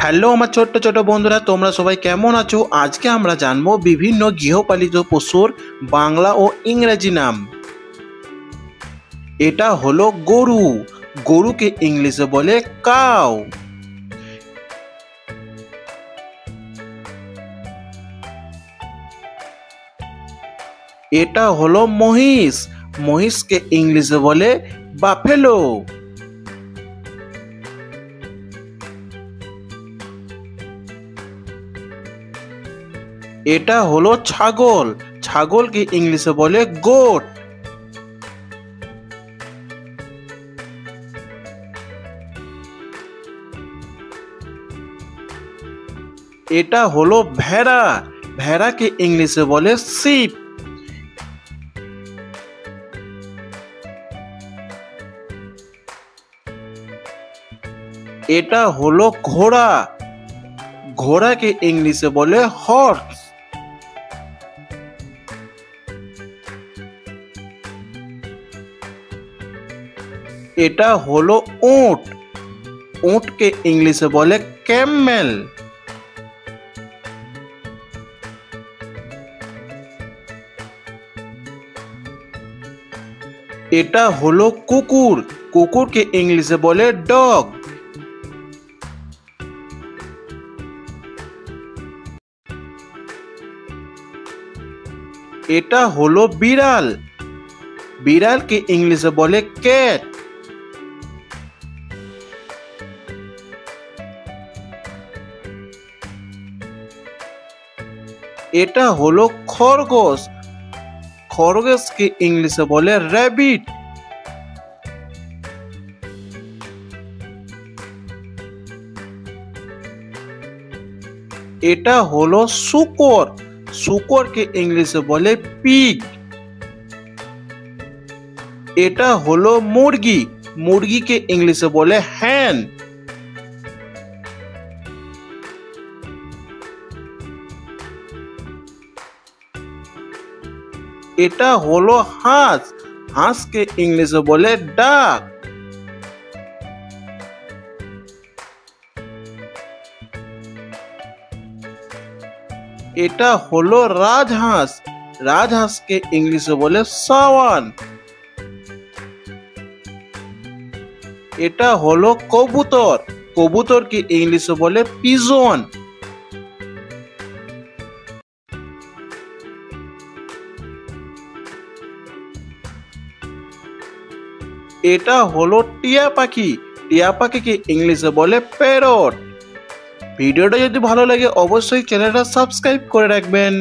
Hello আমার ছোট্ট ছোট বন্ধুরা, তোমরা সবাই কেমন আছো? আজকে আমরা জানবো বিভিন্ন গৃহপালিত পশুর বাংলা ও ইংরেজি নাম। এটা হলো গরু। গরুকে ইংলিশে বলে কাউ। এটা হলো মহিষ। মহিষকে ইংলিশে বলে বাফেলো। এটা হলো ছাগল। ছাগলকে ইংলিশে বলে গোট। এটা হলো ভেড়া। ভেড়াকে ইংলিশে বলে শিপ। এটা হলো ঘোড়া। ঘোড়াকে ইংলিশে বলে হর্স। এটা হলো উট। উটকে ইংলিশে বলে ক্যামেল। এটা হলো কুকুর। কুকুরকে ইংলিশে বলে ডগ। এটা হলো বিড়াল। বিড়ালকে ইংলিশে বলে ক্যাট। এটা হলো খরগোশ। খরগোশকে ইংলিশে বলে র্যাবিট। এটা হলো শূকর। শূকরকে ইংলিশে বলে পিগ। এটা হলো মুরগি। মুরগিকে ইংলিশে বলে হ্যান। এটা হলো হাঁস। হাঁসকে ইংলিশে বলে ডাক। এটা হলো রাজহাঁস। রাজহাঁসকে ইংলিশে বলে সাওয়ান। এটা হলো কবুতর। কবুতরকে ইংলিশে বলে পিজন। এটা হলো টিয়া পাখি। টিয়া পাখিকে ইংলিশে বলে প্যারট। ভিডিওটা যদি ভালো লাগে অবশ্যই চ্যানেলটা সাবস্ক্রাইব করে রাখবেন।